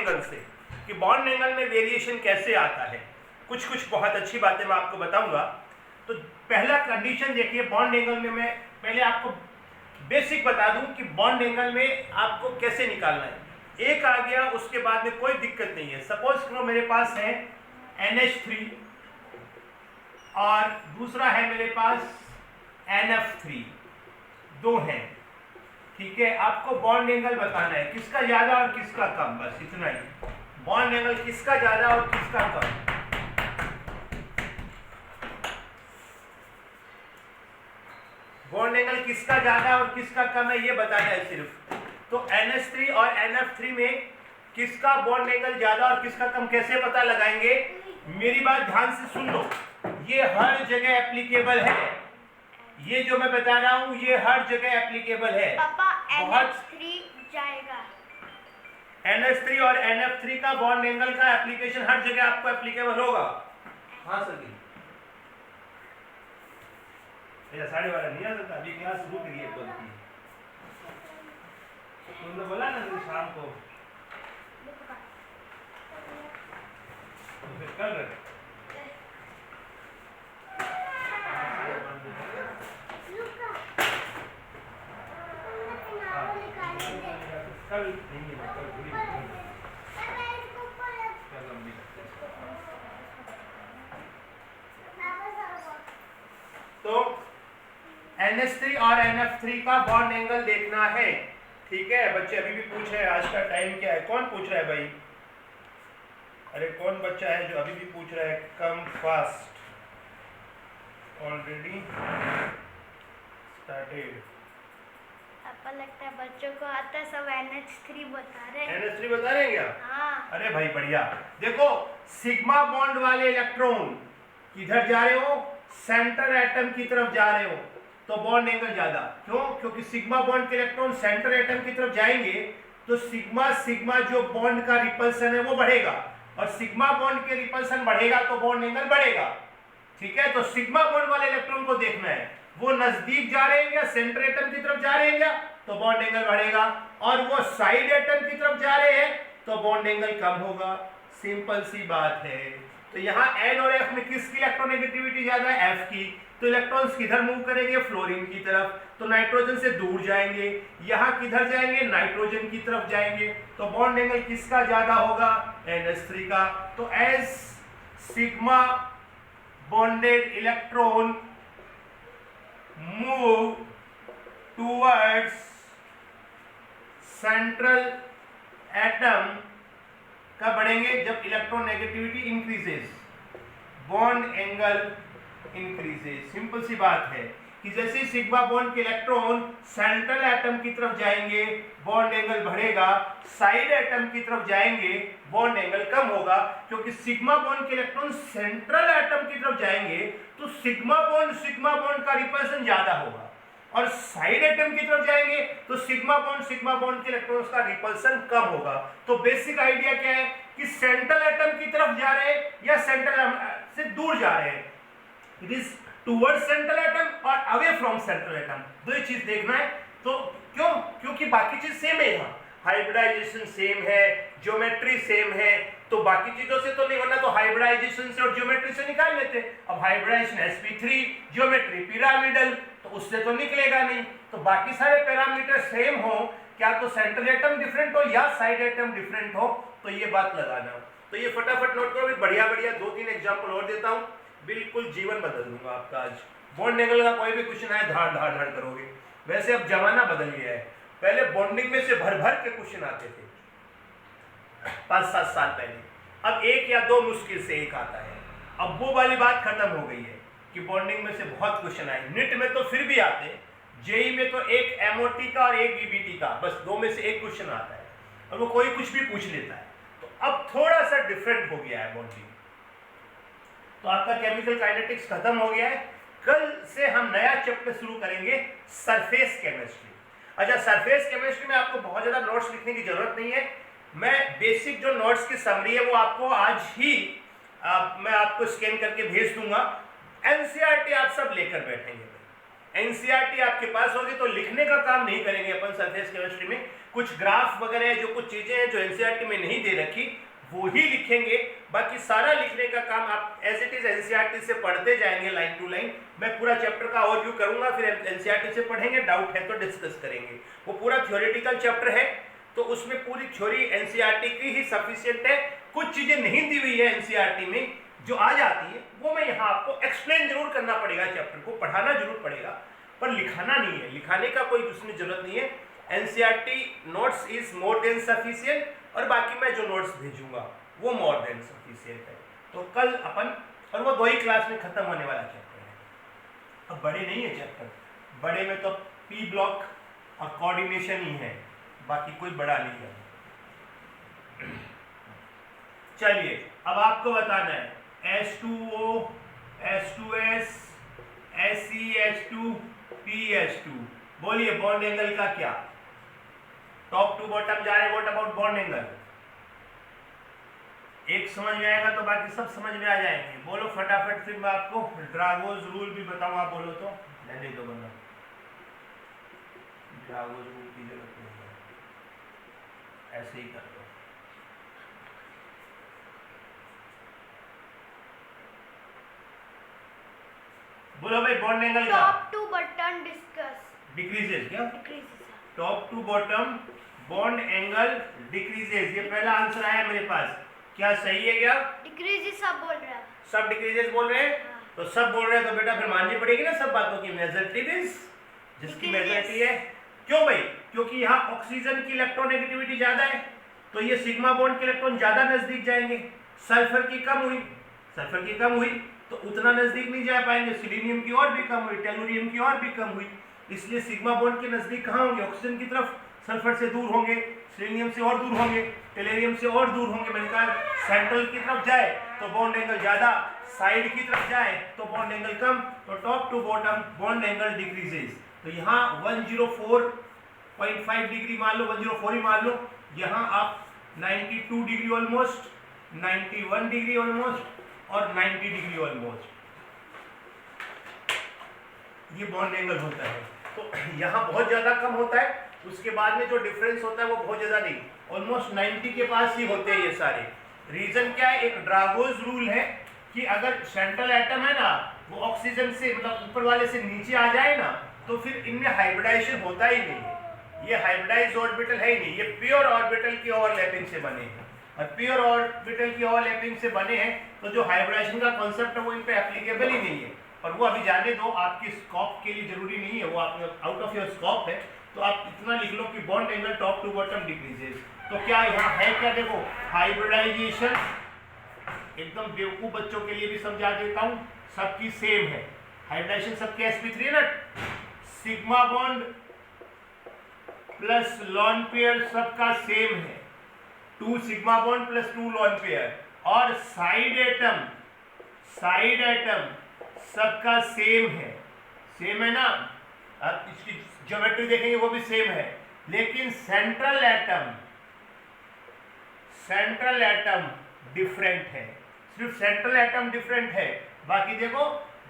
Angle से कि bond angle में वेरिएशन कैसे आता है। कुछ बहुत अच्छी बातें मैं आपको बताऊंगा। तो पहला कंडीशन देखिए, बॉन्ड एंगल में मैं पहले आपको बेसिक बता दूं कि बॉन्ड एंगल में आपको कैसे निकालना है। एक आ गया, उसके बाद में कोई दिक्कत नहीं है। सपोज करो मेरे पास है NH3 और दूसरा है मेरे पास NF3, दो हैं, ठीक है। आपको बॉन्ड एंगल बताना है किसका ज्यादा और किसका कम, बस इतना ही। बॉन्ड एंगल किसका ज्यादा और किसका कम। बॉन्ड एंगल किसका ज्यादा और किसका कम है ये बताना है सिर्फ। तो NH3 और NF3 में किसका बॉन्ड एंगल ज्यादा और किसका कम कैसे पता लगाएंगे, मेरी बात ध्यान से सुन लो। ये हर जगह एप्लीकेबल है, ये जो मैं बता रहा हूं ये हर जगह एप्लीकेबल है। पापा NH3 जाएगा, NH3 और NF3 का बॉन्ड एंगल का एप्लीकेशन हर जगह आपको एप्लीकेबल होगा। हाँ सर जी, 12:30 नहीं आ सकता, अभी क्लास शुरू करिए बोलती। तुमने बोला ना कि शाम को, तो फिर कल रख। कल नहीं है, कल पूरी लंबी। तो NH3 और NF3 का बॉन्ड एंगल देखना है, ठीक है। बच्चे अभी भी पूछ रहे हैं आज का टाइम क्या है, कौन पूछ रहा है भाई? अरे कौन बच्चा है जो अभी भी पूछ रहा है? Come fast, already started. पापा लगता है बच्चों को आता है, सब NH3 बता रहे हैं। NH3 बता रहे हैं क्या? हाँ। अरे भाई बढ़िया। देखो सिग्मा बॉन्ड वाले इलेक्ट्रॉन किधर जा रहे हो, सेंटर एटम की तरफ जा रहे हो, तो बॉन्ड एंगल ज्यादा। क्यों? क्योंकि सिग्मा बॉन्ड के इलेक्ट्रॉन सेंटर एटम की तरफ जाएंगे तो सिग्मा सिग्मा जो बॉन्ड का रिपल्सन है वो बढ़ेगा, और सिग्मा बॉन्ड के रिपल्सन बढ़ेगा तो बॉन्ड एंगल बढ़ेगा, ठीक है। तो सिग्मा बॉन्ड वाले इलेक्ट्रॉन को देखना है वो नजदीक जा रहे हैं या सेंटर एटम की तरफ जा रहे हैं क्या, तो बॉन्ड एंगल बढ़ेगा, और वो साइड एटम की तरफ जा रहे हैं तो बॉन्ड एंगल कम होगा। सिंपल सी बात है। तो यहाँ N और F में किसकी इलेक्ट्रोनेगेटिविटी ज्यादा है? F की। तो इलेक्ट्रॉन्स किधर मूव करेंगे? फ्लोरीन की तरफ, तो नाइट्रोजन से दूर जाएंगे। यहाँ किधर जाएंगे? नाइट्रोजन की तरफ जाएंगे। तो बॉन्ड एंगल किसका ज्यादा होगा? NH3 का। तो as sigma bonded electron move towards central atom कब बढ़ेंगे? जब electronegativity increases, bond angle increases. Simple सी बात है कि जैसे सिग्मा बॉन्ड के इलेक्ट्रॉन सेंट्रल एटम की तरफ जाएंगे बॉन्ड एंगल बढ़ेगा, साइड एटम की तरफ जाएंगे बॉन्ड एंगल कम होगा। क्योंकि सिग्मा बॉन्ड के इलेक्ट्रॉन सेंट्रल एटम की तरफ जाएंगे तो सिग्मा बॉन्ड का रिपल्सन ज्यादा होगा, और साइड एटम की तरफ जाएंगे तो सिग्मा बॉन्ड के इलेक्ट्रॉन्स का रिपल्सन कम होगा। तो बेसिक आइडिया क्या है कि सेंट्रल एटम की तरफ जा रहे हैं या सेंट्रल से दूर जा रहे हैं। It is towards central atom और अवे फ्रॉम सेंट्रल एटम, दो ही चीज देखना है। तो क्यों? क्योंकि बाकी चीज सेम है, यहाँ हाइब्रिडाइजेशन सेम है, ज्योमेट्री सेम है, तो बाकी चीजों से तो नहीं, वरना तो हाइब्रिडाइजेशन से और ज्योमेट्री से निकाल लेते। अब हाइब्रिडाइजेशन sp3, ज्योमेट्री पिरामिडल, तो उससे तो निकलेगा नहीं। तो बाकी सारे पैरामीटर सेम हो, क्या तो सेंट्रल एटम डिफरेंट हो या साइड एटम डिफरेंट हो, तो ये बात लगाना। तो ये फटाफट नोट करो। बढ़िया 2-3 एग्जाम्पल और देता हूँ, बिल्कुल जीवन बदल दूंगा आपका। आज बॉन्ड एंगल का कोई भी क्वेश्चन आए धाड़ धाड़ धाड़ करोगे। वैसे अब जमाना बदल गया है, पहले बॉन्डिंग में से भर भर के क्वेश्चन आते थे 5-7 साल पहले, अब एक या दो मुश्किल से एक आता है। अब वो वाली बात खत्म हो गई है कि बॉन्डिंग में से बहुत क्वेश्चन आए। निट में तो फिर भी आते, जेई में तो एक MOT का और एक BBT का, बस दो में से एक क्वेश्चन आता है, और वो कोई कुछ भी पूछ लेता है। तो अब थोड़ा सा डिफरेंट हो गया है बॉन्डिंग। तो आपका केमिकल काइनेटिक्स खत्म हो गया है। कल से हम नया चैप्टर शुरू करेंगे, सरफेस केमिस्ट्री। अच्छा, सरफेस केमिस्ट्री में आपको बहुत ज्यादा नोट्स लिखने की जरूरत नहीं है। मैं बेसिक जो नोट्स की समरी है वो आपको आज ही मैं आपको स्कैन करके भेज दूंगा। NCERT आप सब लेकर बैठेंगे। NCERT आपके पास होगी तो लिखने का काम नहीं करेंगे अपन सरफेस केमिस्ट्री में, कुछ ग्राफ वगैरह जो कुछ चीजें हैं जो एनसीईआरटी में नहीं दे रखी वो ही लिखेंगे, बाकी सारा लिखने का काम आप एज इट इज एनसीईआरटी से पढ़ते जाएंगे लाइन टू लाइन। मैं पूरा चैप्टर का ओवरव्यू करूंगा, फिर एनसीईआरटी से पढ़ेंगे, डाउट है तो डिस्कस करेंगे। वो पूरा थ्योरेटिकल चैप्टर है तो उसमें पूरी थ्योरी एनसीईआरटी की ही सफिशिएंट है। कुछ चीजें नहीं दी हुई है एनसीईआरटी में जो आ जाती है वो मैं यहाँ आपको एक्सप्लेन जरूर करना पड़ेगा, चैप्टर को पढ़ाना जरूर पड़ेगा पर लिखाना नहीं है, लिखाने का कोई उसमें जरूरत नहीं है। NCERT notes is more than sufficient और बाकी मैं जो नोट्स भेजूंगा वो मोर देन सफिशिएंट है। तो कल अपन, और वो 2 ही क्लास में खत्म होने वाला चैप्टर है। अब बड़े नहीं है चैप्टर, बड़े में तो पी ब्लॉक और कोऑर्डिनेशन ही है, बाकी कोई बड़ा नहीं है। चलिए अब आपको बताना है H2O, H2S, SeH2, PH2। बोलिए बॉन्ड एंगल का क्या? टॉप टू बॉटम जा रहे, व्हाट अबाउट बॉन्ड एंगल? एक समझ में आएगा तो बाकी सब समझ में आ जाएंगे। बोलो फटाफट, फिर मैं आपको ड्रागोज रूल भी बताऊंगा। बोलो तो रहने दो बंदा, ड्रागोज रूल की जरूरत नहीं है, ऐसे ही कर दो। बोलो भाई बॉन्ड एंगल का top to bottom discuss decreases क्या? Decreases top to bottom bond angle decreases, ये पहला आंसर आया मेरे पास। क्या सही है क्या? डिक्रीजेस सब बोल रहा है, सब डिक्रीजेस बोल रहे हैं? हाँ। तो सब बोल रहे हैं तो बेटा फिर माननी पड़ेगी ना सब बातों की। मेजॉरिटी मींस जिसकी Decreases। मेजॉरिटी है। क्यों भाई? क्योंकि यहाँ ऑक्सीजन की इलेक्ट्रोनेगेटिविटी ज्यादा है तो ये सिग्मा बॉन्ड के इलेक्ट्रॉन ज्यादा नजदीक जाएंगे। सल्फर की कम हुई, सल्फर की कम हुई तो उतना नजदीक नहीं जा पाएंगे। सिलीनियम की और भी कम हुई, टेलुरियम की और भी कम हुई, इसलिए सिग्मा बॉन्ड के नजदीक कहाँ होंगे? ऑक्सीजन की तरफ। सल्फर से दूर होंगे, सिलीनियम से और दूर होंगे, टेलेरियम से और दूर होंगे। मैंने कहा सेंट्रल की तरफ जाए तो बॉन्ड एंगल ज्यादा, साइड की तरफ जाए तो बॉन्ड एंगल कम। तो top to bottom bond angle decreases. तो यहाँ 104.5 डिग्री मान लो, 104 ही मान लो। यहाँ आप 92 डिग्री ऑलमोस्ट, 91 डिग्री ऑलमोस्ट और 90 डिग्री ऑलमोस्ट, ये बॉन्ड एंगल होता है। तो यहाँ बहुत ज्यादा कम होता है, उसके बाद में जो डिफरेंस होता है वो बहुत ज्यादा नहीं, ऑलमोस्ट 90 के पास ही होते हैं ये सारे। रीजन क्या है? एक ड्रागोज रूल है कि अगर सेंट्रल एटम है ना वो ऑक्सीजन से मतलब ऊपर वाले से नीचे आ जाए ना तो फिर इनमें हाइब्रिडाइजेशन होता ही नहीं है। ये हाइब्रिडाइज ऑर्बिटल है ही नहीं, ये प्योर ऑर्बिटल की ओवरलैपिंग से बने हैं। और प्योर ऑर्बिटल की ओवरलैपिंग से बने हैं तो जो हाइब्रिडाइजेशन का कॉन्सेप्ट है वो इन पे एप्लीकेबल ही नहीं है। और वो अभी जाने दो, आपकी स्कोप के लिए जरूरी नहीं है, वो आप आउट ऑफ योर स्कोप है। तो आप इतना लिख लो कि bond angle top to bottom decreases. तो क्या यहाँ है क्या? देखो हाइब्रिडाइजेशन एकदम बेवकूफ बच्चों के लिए भी समझा देता हूँ, सबकी सेम है। हाइब्रिडाइजेशन सबके sp3 है ना, sigma bond plus lone pair सबका सेम है, 2 sigma bond plus 2 lone pair. और साइड एटम सबका सेम है, सेम है ना। अब इसकी ज्योमेट्री देखेंगे वो भी सेम है, लेकिन सेंट्रल एटम डिफरेंट है। सिर्फ सेंट्रल एटम डिफरेंट है, बाकी देखो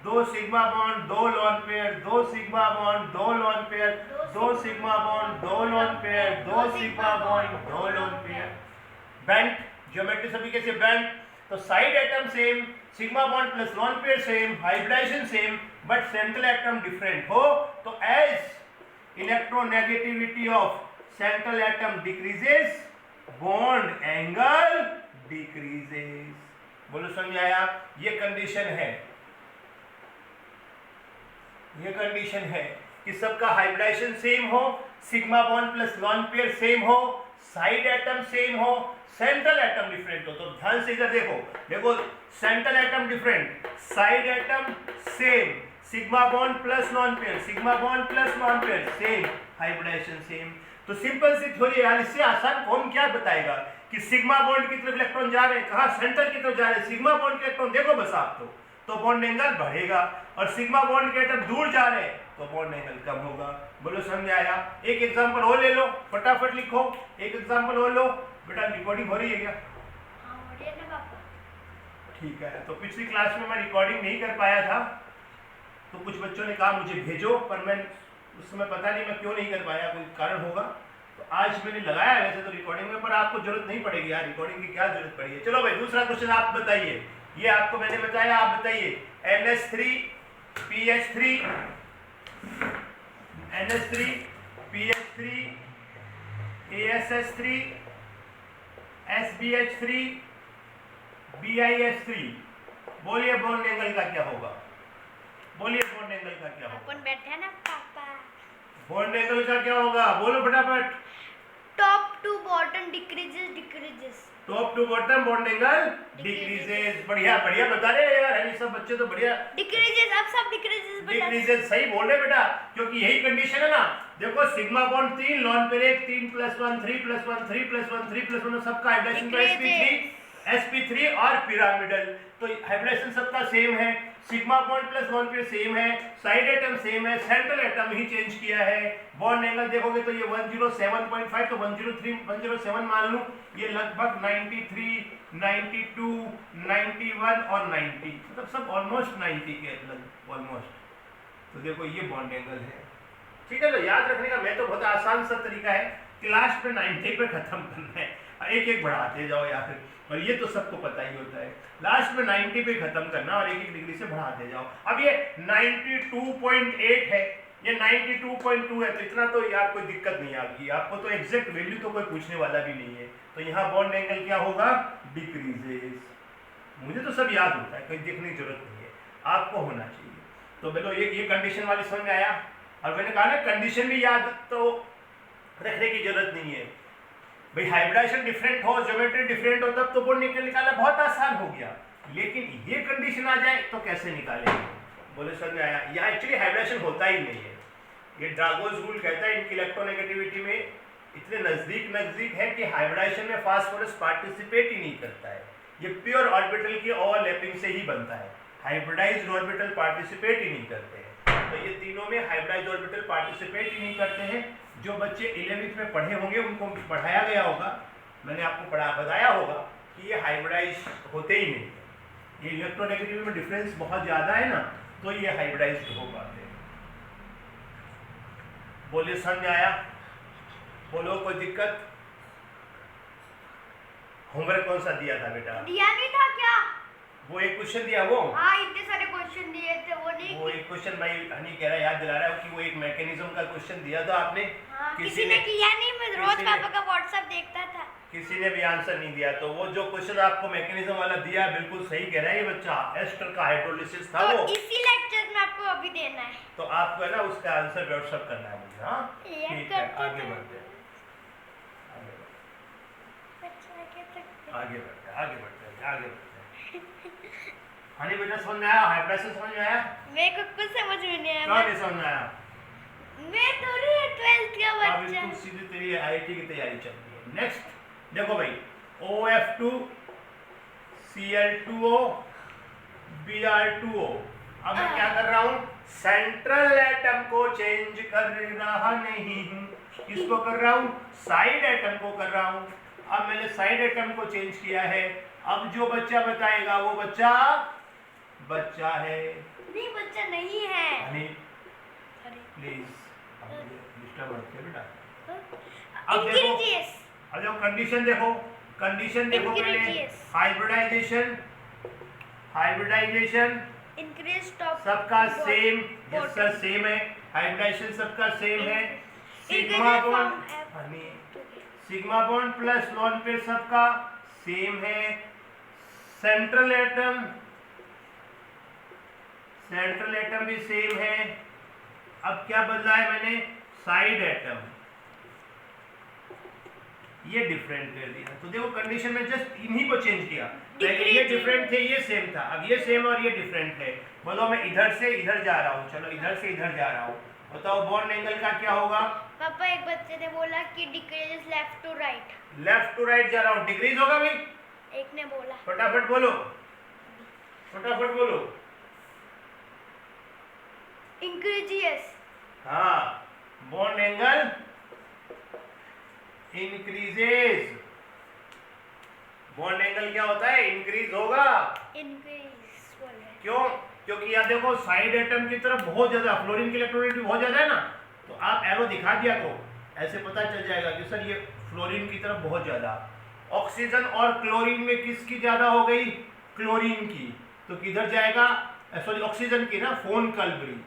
2 sigma bond 2 lone pair, 2 sigma bond 2 lone pair, 2 sigma bond 2 lone pair, 2 sigma bond 2 lone pair. Bent geometry सभी के से बेंट। तो side atom same, sigma bond plus lone pair same, hybridization same, but central atom different हो तो as electronegativity of central atom decreases bond angle decreases. बोलो समझ आया? ये कंडीशन है, ये कंडीशन है कि सबका हाइब्रिडाइजेशन सेम हो, sigma bond plus lone pair same हो, साइड एटम सेम हो, सेंट्रल एटम डिफरेंट हो। तो ध्यान से इधर देखो, देखो central atom different, side atom same, sigma bond plus lone pair, sigma bond plus lone pair same, hybridization same. तो सिंपल सी थ्योरी यार, इससे आसान कौन क्या बताएगा कि सिग्मा बॉन्ड की तरफ इलेक्ट्रॉन जा रहे हैं, कहाँ सेंटर की तरफ जा रहे हैं, सिग्मा बॉन्ड के इलेक्ट्रॉन देखो बस आप तो बॉन्ड एंगल बढ़ेगा, और सिग्मा बॉन्ड के एटम दूर जा रहे हैं तो बॉन्ड एंगल कम होगा। बोलो समझ आया? एक एग्जांपल और ले लो, फटाफट लिखो, एक एग्जांपल और लो। बेटा रिकॉर्डिंग हो रही है क्या? हाँ हो रही है ना पापा। ठीक है। तो पिछली क्लास में मैं रिकॉर्डिंग नहीं कर पाया था तो कुछ बच्चों ने कहा मुझे भेजो, पर मैं उस समय पता नहीं मैं क्यों नहीं कर पाया, कोई कारण होगा। तो आज मैंने लगाया है वैसे तो रिकॉर्डिंग में, पर आपको जरूरत नहीं पड़ेगी यार, रिकॉर्डिंग की क्या जरूरत पड़ी है। चलो भाई दूसरा क्वेश्चन आप बताइए, ये आपको मैंने बताया, आप बताइए NH3 PH3 NH3 PH3 ASH3 SBH3 BiH3, बोलिए बॉन्ड एंगल का क्या होगा, बोलिए बॉन्ड एंगल का क्या होगा, अपन बैठे हैं ना पापा। बॉन्ड एंगल का क्या होगा, बोलो फटाफट। Top to bottom decreases. Top to bottom bond angle decreases. बढ़िया बढ़िया बता रहे हैं यार, ये सब बच्चे तो बढ़िया। डिक्रीजेस, अब सब डिक्रीजेस बता। डिक्रीजेस सही बोल रहे बेटा, क्योंकि यही कंडीशन है ना। देखो सिग्मा बॉन्ड 3, लॉन पेयर 1, 3 + 1 3 + 1 3 + 1 3 + 1, सबका हाइब्रिडेशन का sp3 और पिरामिडल, तो हाइब्रिडेशन सबका सेम है। Sigma bond plus lone pair same है, साइड एटम सेम है, सेंट्रल एटम ही चेंज किया है। बॉन्ड एंगल देखोगे तो ये 107.5, तो 103 107 मान लूं, ये लगभग 93 92 91 और 90, मतलब सब ऑलमोस्ट 90 के ऑलमोस्ट। तो देखो ये बॉन्ड एंगल है, ठीक है। तो याद रखने का मैं तो बहुत आसान सा तरीका है कि लास्ट पे 90 पे खत्म करना है, एक एक बढ़ाते जाओ या फिर, और ये तो सबको पता ही होता है, लास्ट में 90 पे खत्म करना और एक एक डिग्री से बढ़ाते जाओ। अब ये 92.8 है, ये 92.2 है, तो इतना तो यार कोई दिक्कत नहीं आएगी आपको, तो एग्जैक्ट वैल्यू तो कोई पूछने वाला भी नहीं है। तो यहाँ बॉन्ड एंगल क्या होगा, डिक्रीजेस। मुझे तो सब याद होता है, कोई देखने की जरूरत नहीं है, आपको होना चाहिए। तो बोलो ये कंडीशन वाली समझ में आया। और मैंने कहा ना कंडीशन भी याद तो रखने की जरूरत नहीं है भाई, हाइब्रिडाइजेशन डिफरेंट हो, ज्योमेट्री डिफरेंट हो, तब तो बॉन्ड निकालना बहुत आसान हो गया, लेकिन ये कंडीशन आ जाए तो कैसे निकालेंगे, बोले समझ में आया। यहाँ एक्चुअली हाइब्रिडेशन होता ही नहीं है, ये ड्रागोस रूल कहता है इनकी इलेक्ट्रोनेगेटिविटी में इतने नजदीक है कि हाइब्रिडाइजेशन में फास्फोरस पार्टिसिपेट ही नहीं करता है, ये प्योर ऑर्बिटल की ओवरलैपिंग से ही बनता है, हाइब्रिडाइज्ड ऑर्बिटल पार्टिसिपेट ही नहीं करते हैं। तो ये तीनों में हाइब्रिडाइज्ड ऑर्बिटल पार्टिसिपेट ही नहीं करते हैं। जो बच्चे 11वीं में पढ़े होंगे उनको पढ़ाया गया होगा, मैंने आपको बताया होगा कि ये हाइब्रिडाइज होते ही नहीं है, ये इलेक्ट्रोनेगेटिविटी में डिफरेंस बहुत ज़्यादा है ना, तो ये हाइब्रिडाइज्ड हो पाते हैं। बोलिए समझ आया, बोलो कोई दिक्कत। होमवर्क कौन सा दिया था बेटा, दिया नहीं था क्या, वो एक क्वेश्चन दिया, वो हाँ इतने सारे क्वेश्चन दिए थे, वो नहीं, वो एक क्वेश्चन भाई हनी कह रहा है, याद दिला रहा है कि वो एक मैकेनिज्म का क्वेश्चन दिया था आपने, हाँ, किसी ने किया नहीं, मैं रोज पापा का व्हाट्सएप देखता था, किसी ने भी आंसर नहीं दिया। तो वो जो क्वेश्चन आपको मैकेनिज्म वाला दिया बिल्कुल सही कह रहा है ये बच्चा, एस्टर का हाइड्रोलिसिस था तो वो, इसी लेक्चर में आपको अभी देना है, तो आपको है ना उसका आंसर व्हाट्सएप करना है मुझे। हाँ ठीक है, आगे बढ़ते हैं, आगे बढ़ते हैं। हनी बेटा समझ में आया, हाइब्रिडेशन समझ में आया, मेरे को कुछ समझ में नहीं आया, क्या नहीं समझ में आया, मैं थोड़ी 12th का बच्चा, अभी सीधी तेरी आईआईटी की तैयारी चल रही है। नेक्स्ट देखो भाई, OF2 Cl2O Br2O, अब मैं क्या कर रहा हूँ, सेंट्रल एटम को चेंज कर रहा नहीं हूँ, किसको कर रहा हूँ, साइड एटम को कर रहा हूँ। अब मैंने साइड एटम को चेंज किया है, अब जो बच्चा बताएगा वो बच्चा है, नहीं बच्चा नहीं है, प्लीज डिस्टर्ब मत करो बेटा। अब अब देखो कंडीशन देखो मैंने, हाइब्रिडाइजेशन इंक्रीज टॉप सबका सेम, यस सर सेम है, हाइब्रिडाइजेशन सबका सेम है, sigma bond plus lone pair सबका सेम है, सेंट्रल एटम भी सेम है। अब क्या बदला है मैंने, साइड एटम ये डिफरेंट कर दिया। तो देखो कंडीशन में जस्ट इन्हीं को चेंज किया, पहले ये डिफरेंट थे ये सेम था, अब ये सेम और ये डिफरेंट है। बोलो मैं इधर से इधर जा रहा हूँ, चलो इधर से इधर जा रहा हूँ, बताओ बॉन्ड एंगल का क्या होगा। पापा एक बच्चे ने बोला कि डिक्रीजेस लेफ्ट टू राइट जा रहा हूँ, डिक्रीज होगा भाई, एक ने बोला, फटाफट बोलो इंक्रीजेस, हाँ bond angle increases, bond angle क्या होता है, इंक्रीज होगा, इंक्रीज बोल रहे हैं, क्यों, क्योंकि यहाँ देखो साइड एटम की तरफ बहुत ज्यादा फ्लोरीन की इलेक्ट्रोनेगेटिविटी बहुत ज्यादा है ना, तो आप एरो दिखा दिया करो, ऐसे पता चल जाएगा कि सर ये फ्लोरीन की तरफ बहुत ज़्यादा। ऑक्सीजन और क्लोरीन में किसकी ज़्यादा हो गई? क्लोरीन की। तो किधर जाएगा? सॉरी ऑक्सीजन की ना, फोन कल्बरी।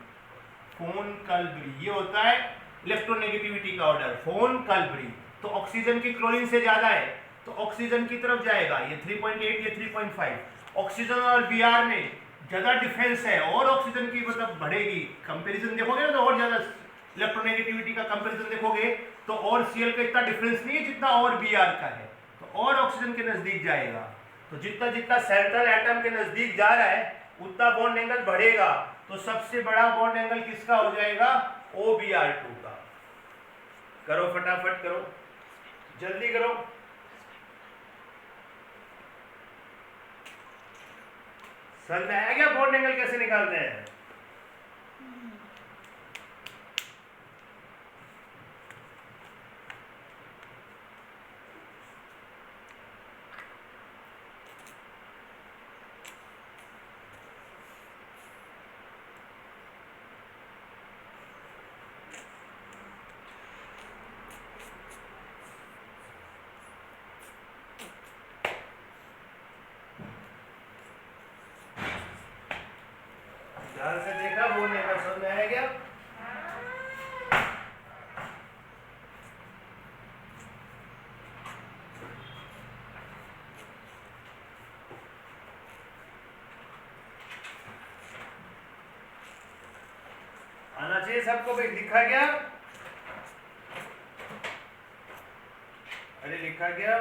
फोन कल्बरी ये होता है इलेक्ट्रोनेगेटिविटी का ऑर्डर, फोन कल्बरी। तो ऑक्सीजन की क्लोरीन से ज़्यादा है तो ऑक्सीजन की तरफ जाएगा, ये 3.8 ये 3.5। ऑक्सीजन और Br में ज़्यादा डिफरेंस है और ऑक्सीजन की मतलब बढ़ेगी। कंपैरिजन देखोगे ना तो और ज़्यादा इलेक्ट्रोनेगेटिविटी का कंपैरिजन देखोगे तो और Cl का इतना डिफरेंस नहीं है जितना और Br का है, तो और ऑक्सीजन के नज़दीक जाएगा। तो जितना जितना सेंट्रल एटम के नज़दीक जा रहा है उतना बॉन्ड एंगल बढ़ेगा। तो सबसे बड़ा बॉन्ड एंगल किसका हो जाएगा? OBr2 का। करो फटाफट करो, जल्दी करो। समझ में आया क्या बॉन्ड एंगल कैसे निकालते हैं? ध्यान से देखा, बोलने का समझ में आया क्या? आना चाहिए सबको भाई। लिखा गया? अरे लिखा गया?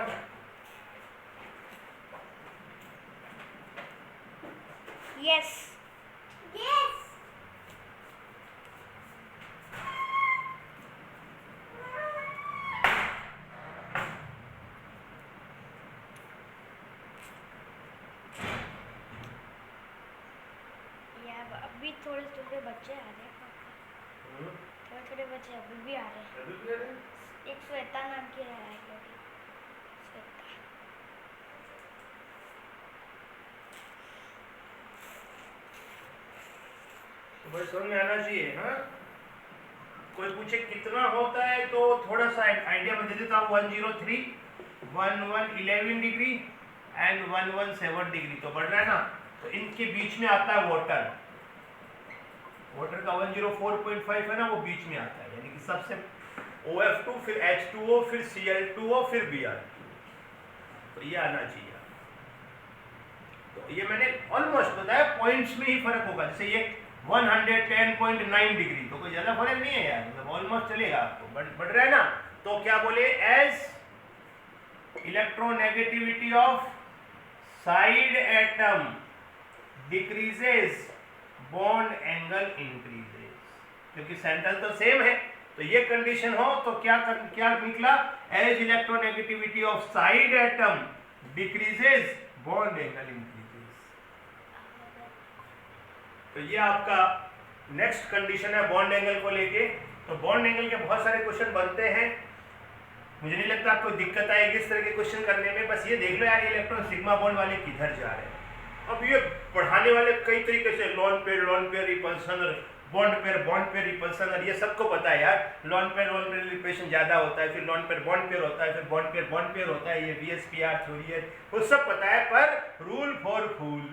Yes yes. अभी थोड़े थोड़े बच्चे आ रहे हैं, थोड़े थोड़े बच्चे अभी भी आ रहे हैं। एक श्वेता नाम की है लड़की, श्वेता। तो भाई समझ में आना चाहिए। हाँ, कोई पूछे कितना होता है तो थोड़ा सा आइडिया मैं दे देता हूँ। 103, 1111 डिग्री एंड 117 डिग्री तो बढ़ रहा है ना, तो इनके बीच में आता है वाटर। वाटर का 104.5 है ना, वो बीच में आता है, यानी कि सबसे OF2 फिर H2O फिर Cl2O फिर Br, तो ये आना चाहिए। तो ये मैंने ऑलमोस्ट बताया, पॉइंट्स में ही फर्क होगा। जैसे ये 110.9 डिग्री तो कोई ज़्यादा फर्क नहीं है यार, मतलब ऑलमोस्ट चलेगा आपको। बढ़ रहा है ना, तो क्या बोले? As electronegativity of side atom decreases bond angle increases, क्योंकि सेंट्रल तो सेम है। तो ये कंडीशन हो तो क्या निकला? As electronegativity of side atom decreases bond angle increases. तो ये आपका नेक्स्ट कंडीशन है बॉन्ड एंगल को लेके। तो बॉन्ड एंगल के बहुत सारे क्वेश्चन बनते हैं, मुझे नहीं लगता आपको दिक्कत आएगी इस तरह के क्वेश्चन करने में। बस ये देख लो यार, इलेक्ट्रॉन सिग्मा बॉन्ड वाले किधर जा रहे हैं। अब ये पढ़ाने वाले कई तरीके से lone pair repulsion, bond pair repulsion, और ये सबको पता है यार। लोन पेयर रिपल्सन ज़्यादा होता है, फिर लोन पेयर बॉन्ड पेयर होता है, फिर बॉन्ड पेयर होता है। ये VSPR थ्योरी है, वो सब पता है। पर रूल फॉर फूल,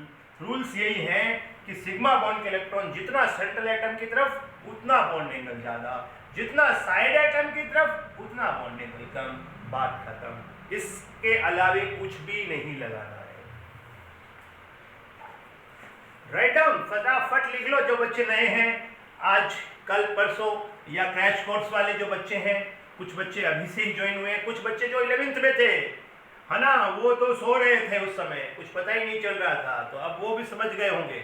रूल्स यही हैं कि सिग्मा बॉन्ड के इलेक्ट्रॉन जितना सेंट्रल एटम की तरफ उतना बॉन्ड एंगल ज़्यादा, जितना साइड एटम की तरफ उतना बॉन्ड एंगल कम। बात खत्म, इसके अलावे कुछ भी नहीं लगाना है। राइट डाउन, फटाफट लिख लो। जो बच्चे नए हैं, आज कल परसों या क्रैश कोर्स वाले जो बच्चे हैं, कुछ बच्चे अभी से ही ज्वाइन हुए हैं, कुछ बच्चे जो 11th में थे, है ना, वो तो सो रहे थे उस समय, कुछ पता ही नहीं चल रहा था, तो अब वो भी समझ गए होंगे।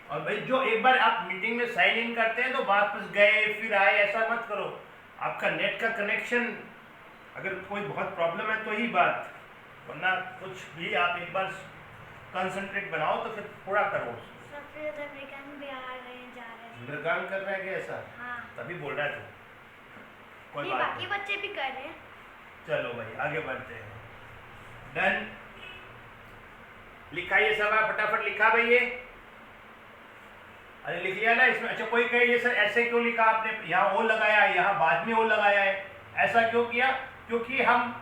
और भाई जो एक बार आप मीटिंग में साइन इन करते हैं तो वापस गए फिर आए, ऐसा मत करो। आपका नेट का कनेक्शन अगर कोई बहुत प्रॉब्लम है तो ही बात, वरना कुछ भी आप एक बार कंसंट्रेट बनाओ तो फिर पूरा करो। अमेरिकन भी आ रहे हैं, जा रहे हैं। मृगांक कर रहा है क्या ऐसा? हाँ। तभी बोल रहा है तू, कोई बात बाकी बच्चे भी कर रहे हैं। चलो भाई आगे बढ़ते हैं। डन, लिखा ये सब है, फटाफट लिखा भाई ये। अरे लिख लिया ना इसमें। अच्छा कोई कहे ये सर ऐसे क्यों लिखा आपने, यहाँ ओ लगाया है, यहाँ बाद में ओ लगाया है, ऐसा क्यों किया? क्योंकि हम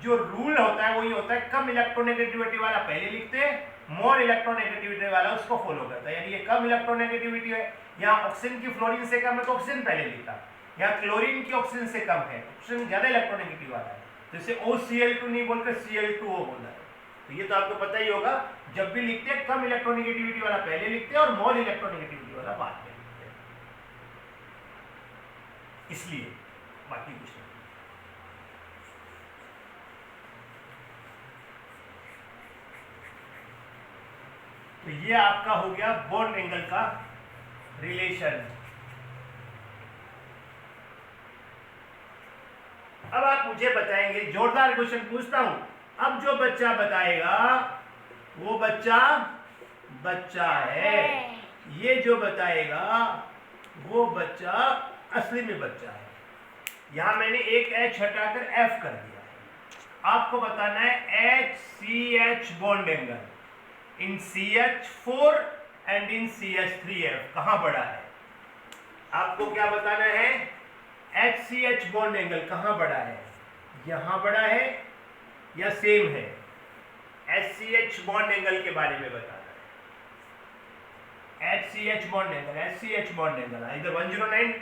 जो रूल होता है वही होता है, कम इलेक्ट्रोनेगेटिविटी वाला पहले लिखते हैं, मोर इलेक्ट्रोनेगेटिविटी वाला उसको फॉलो करता है। यानी ये कम इलेक्ट्रोनेगेटिविटी है, यहाँ ऑक्सीजन की फ्लोरीन से कम है तो ऑक्सीजन पहले लिखा, यहाँ क्लोरीन की ऑक्सीजन से कम है, ऑक्सीजन ज्यादा इलेक्ट्रोनेगेटिव वाला है, जैसे OCl2 नहीं बोलकर Cl2O बोला है। तो ये तो आपको पता ही होगा, जब भी लिखते हैं कम इलेक्ट्रोनेगेटिविटी वाला पहले लिखते हैं और मोर इलेक्ट्रोनेगेटिविटी वाला बाद में लिखते हैं, इसलिए बाकी कुछ नहीं। तो ये आपका हो गया बॉन्ड एंगल का रिलेशन। अब आप मुझे बताएंगे, जोरदार क्वेश्चन पूछता हूं, अब जो बच्चा बताएगा वो बच्चा है, ये जो बताएगा वो बच्चा असली में बच्चा है। यहां मैंने एक H हटाकर F कर दिया है। आपको बताना है HCH bond angle in CH4 and in CH3F कहां बड़ा है। आपको क्या बताना है, HCH बॉन्ड एंगल कहां बड़ा है, यहां बड़ा है या सेम है। HCH बॉन्ड एंगल के बारे में बताना है। HCH बॉन्ड एंगल इधर 109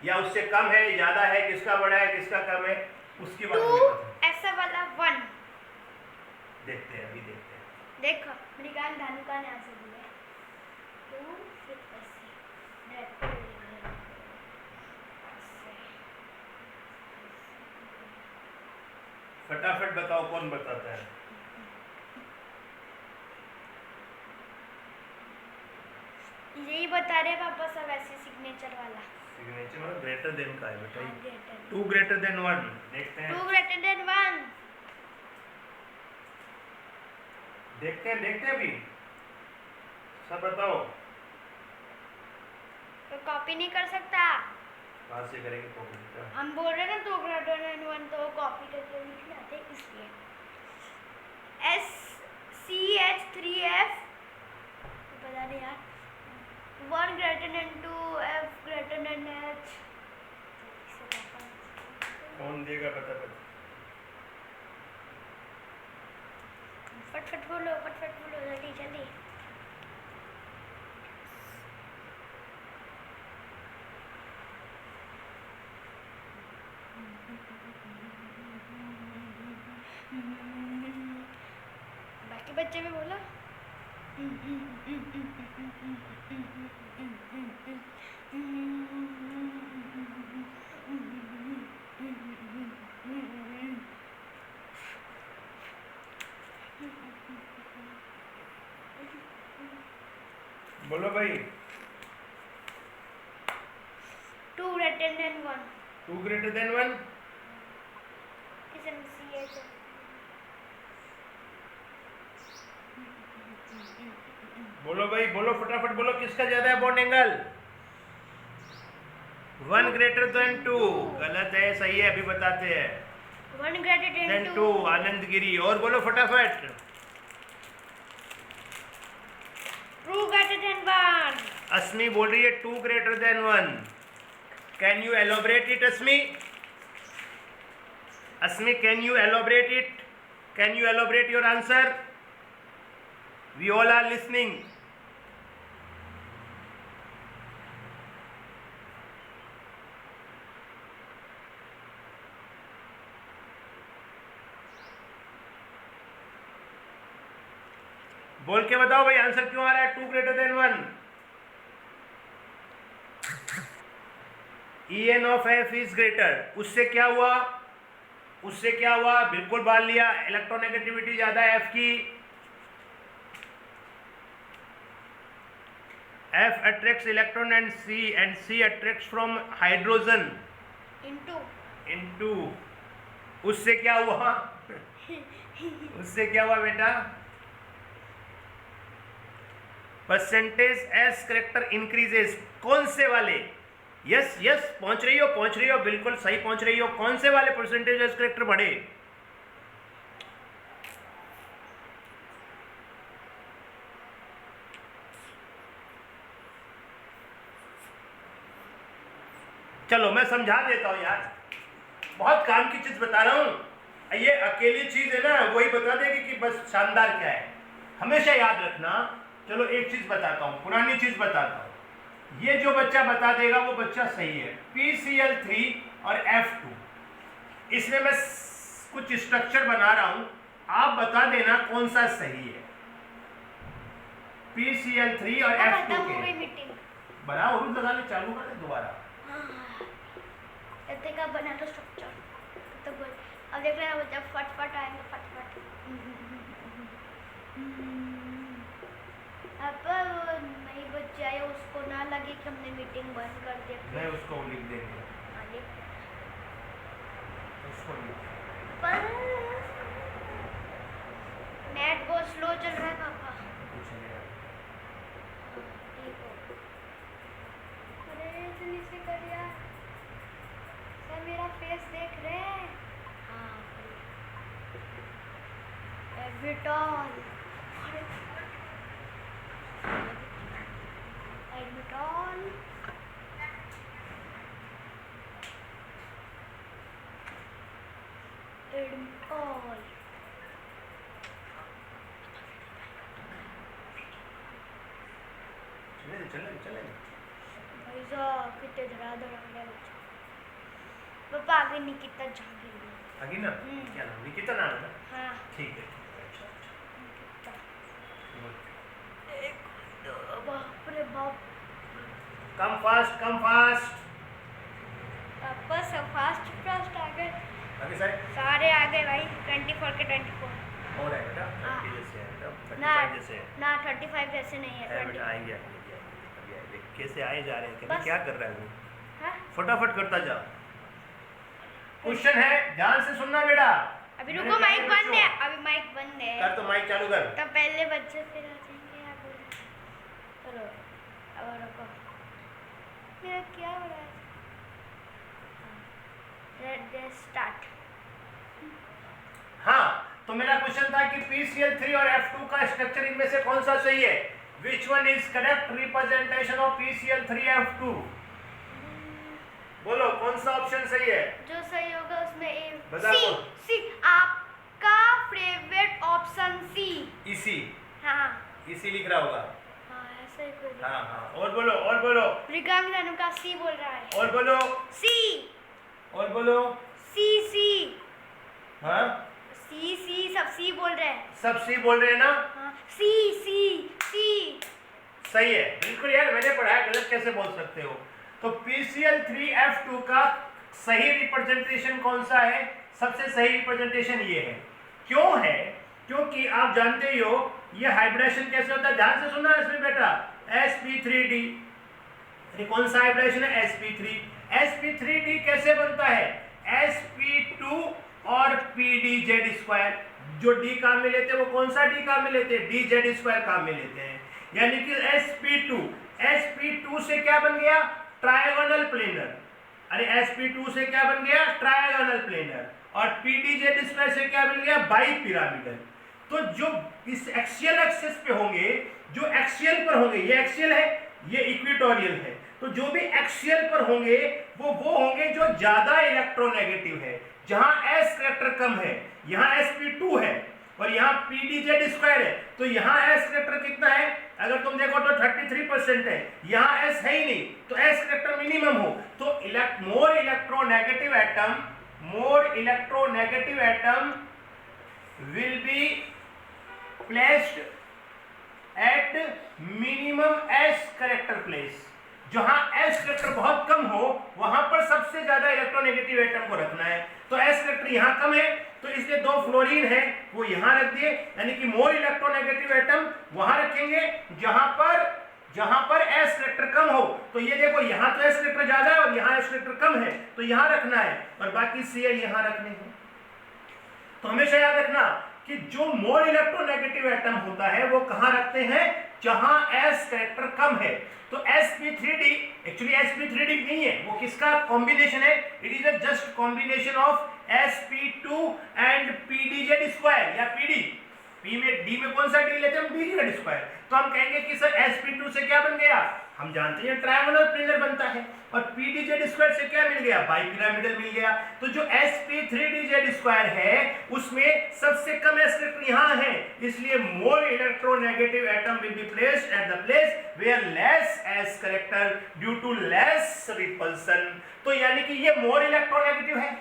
या उससे कम है, ज्यादा है, किसका बड़ा है किसका कम है, उसकी बात में ऐसा वाला 1 देखते हैं, अभी देखते हैं। देखो मृगान धानु का नाम से दिया 2 फिर ऐसे फटाफट बताओ कौन बताता है। यही बता रहे पापा सब ऐसे सिग्नेचर वाला। सिग्नेचर मतलब ग्रेटर देन का है बेटा, हाँ, 2 ग्रेटर देन 1 देखते हैं। 2 ग्रेटर देन 1 देखते हैं अभी सब बताओ। तो कॉपी नहीं कर सकता, कहाँ से करेंगे कॉपी? हम बोल रहे ना 2 ग्रेटर देन 1 तो कॉपी करके लिख लेते इसलिए। SCH3F पता नहीं यार, 1 greater than 2 F greater than H। कौन देगा पता पता? फटफट बोलो जल्दी जल्दी। बाकी बच्चे भी बोलो। बोलो भाई। 2 greater than 1 2 greater than 1 is MCH। बोलो भाई, बोलो फटाफट बोलो, किसका ज्यादा है बॉन्ड एंगल? 1 greater than 2 गलत है, सही है, अभी बताते हैं। 1 greater than 2 आनंद गिरी। और बोलो फटाफट। 2 greater than 1। अस्मी बोल रही है 2 greater than 1। Can you elaborate it Asmi? Asmi can you elaborate it? Can you elaborate your answer? We all are listening. बोल के बताओ भाई, आंसर क्यों आ रहा है 2 greater than 1? En of F is greater। उससे क्या हुआ? बिल्कुल बाल लिया, इलेक्ट्रोनेगेटिविटी ज्यादा है F की। F attracts electron and C attracts from hydrogen into उससे क्या हुआ? बेटा? Percentage S character increases. कौन से वाले? यस पहुंच रही हो, बिल्कुल सही पहुंच रही हो। कौन से वाले परसेंटेज एस करेक्टर बढ़े? चलो मैं समझा देता हूँ यार, बहुत काम की चीज बता रहा हूँ। ये अकेली चीज है ना, वही बता देगी कि बस शानदार क्या है, हमेशा याद रखना। चलो एक चीज बताता हूँ, पुरानी चीज बताता हूँ। ये जो बच्चा बता देगा वो बच्चा सही है। PCl3 और F2, इसमें मैं कुछ स्ट्रक्चर बना रहा हूँ, आप बता देना कौन सा सही है। PCl3 और F2 के बनाओ, और लगाने चालू कर दोबारा। का बना लो स्ट्रक्चर, तो बोल अब देख लेना बच्चा फटफट आएंगे, फटफट। अब वो नहीं बच्चा है, उसको ना लगे कि हमने मीटिंग बंद कर दिया। मैं उसको लिख देंगे, उसको लिख पर नेट बहुत स्लो चल रहा है पापा। कुछ नहीं। ठीक हो, अरे जल्दी से कर यार, सर मेरा फेस देख रहे हैं। हाँ एडमिटॉल, एडमिटॉल, एडमिटॉल। चले भाई साहब कितने धड़ाधड़ आ गया बच्चा। पापा आगे निकिता जागी आगे ना, क्या नाम निकिता नाम है ना? हाँ ठीक है। निकिता। एक दो, बाप रे बाप, कम फास्ट कम फास्ट। पापा सब फास्ट फास्ट आ गए, आगे साइड सारे आ गए भाई। 24 के 24 और है बेटा, हाँ। 30 जैसे है बेटा, ना 35 जैसे है। ना 35 जैसे नहीं है, है 20। बेटा, आएंगे आएंगे अभी आएंगे। कैसे आए जा रहे हैं, बस। क्या कर रहा है वो, हाँ? फटाफट करता जा। क्वेश्चन है, ध्यान से सुनना बेटा। अभी रुको, माइक बंद है, अभी माइक बंद है। कर तो माइक चालू कर। तब पहले बच्चे फिर आ जाएंगे आप बोलो। चलो अब रुको, मेरा क्या हो रहा है? Let's start. हाँ, तो मेरा क्वेश्चन था कि PCl3 और F2 का स्ट्रक्चर इनमें से कौन सा सही है? Which one is correct representation of PCl3 F2? बोलो कौन सा ऑप्शन सही है? जो सही होगा उसमें ए। बताओ। सी, सी आपका फेवरेट ऑप्शन सी। इसी हाँ इसी लिख रहा होगा। हाँ ऐसे ही कोई। हाँ हाँ, और बोलो और बोलो। रिगांग जानू का सी बोल रहा है। और बोलो। सी। और बोलो। सी सी। हाँ सी सी, सब सी बोल रहे हैं। सब सी बोल रहे हैं ना? हाँ सी सी सी। सही है बिल्कुल यार, मैंने पढ़ा है, गलत कैसे बोल सकते हो? तो PCl3F2 का सही रिप्रेजेंटेशन कौन सा है? सबसे सही रिप्रेजेंटेशन ये है। क्यों है? क्योंकि आप जानते ही हो ये हाइब्रिडेशन कैसे होता है, ध्यान से सुनना इसमें बेटा। sp3d, ये कौन सा हाइब्रिडेशन है? sp3। sp3d कैसे बनता है? sp2 और pdz²। जो d काम में लेते हैं वो कौन सा d काम में लेते हैं? dz² काम में लेते हैं। यानी कि sp2 से क्या बन गया? Trigonal planar. अरे sp2 से क्या बन गया? Trigonal planar. और pdz² से क्या बन गया? Bi pyramidal. तो जो इस एक्सियल एक्सिस पे होंगे, जो एक्सियल पर होंगे, ये एक्सियल है, ये इक्वेटोरियल है, तो जो भी एक्सियल पर होंगे वो होंगे जो ज्यादा इलेक्ट्रोनेगेटिव है, जहां s करेक्टर कम है। यहाँ sp2 है और यहाँ pdz² है, तो यहाँ s करेक्टर कितना है? अगर तुम देखो तो 33% है, यहाँ s है ही नहीं, तो s करेक्टर मिनिमम हो, तो मोर electronegative atom will be placed at minimum s character place। जहां s करेक्टर बहुत कम हो वहां पर सबसे ज्यादा इलेक्ट्रोनेगेटिव एटम को रखना है। तो s करेक्टर यहां कम है, तो इसलिए 2 फ्लोरीन है वो यहां रख दिए, यानी कि मोर इलेक्ट्रोनेगेटिव एटम वहां रखेंगे जहां पर s करेक्टर कम हो। तो ये देखो यहां तो s करेक्टर ज्यादा है और यहां s करेक्टर कम है, तो यहां रखना है, और बाकी Cl यहां रखने हैं। तो हमेशा याद रखना कि जो मोर इलेक्ट्रोनेगेटिव एटम होता है वो कहां रखते हैं? जहां s करेक्टर कम है। तो sp3d एक्चुअली sp3d नहीं है, वो किसका कॉम्बिनेशन है? It is a just combination of sp2 and pdz² या pd। p में d में कौन सा d लेते हैं? हम dz²। तो हम कहेंगे कि सर sp2 से क्या बन गया? हम जानते हैं ट्रायंगुलर प्लेनर बनता है, और pdz² से क्या मिल गया, बाइपिरामिडल मिल गया। तो जो sp3dz² है उसमें सबसे कम s करेक्टर यहाँ है, इसलिए more electronegative atom will be placed at the place where less s character due to less repulsion. तो यानी कि ये मोर इलेक्ट्रोनेगेटिव है।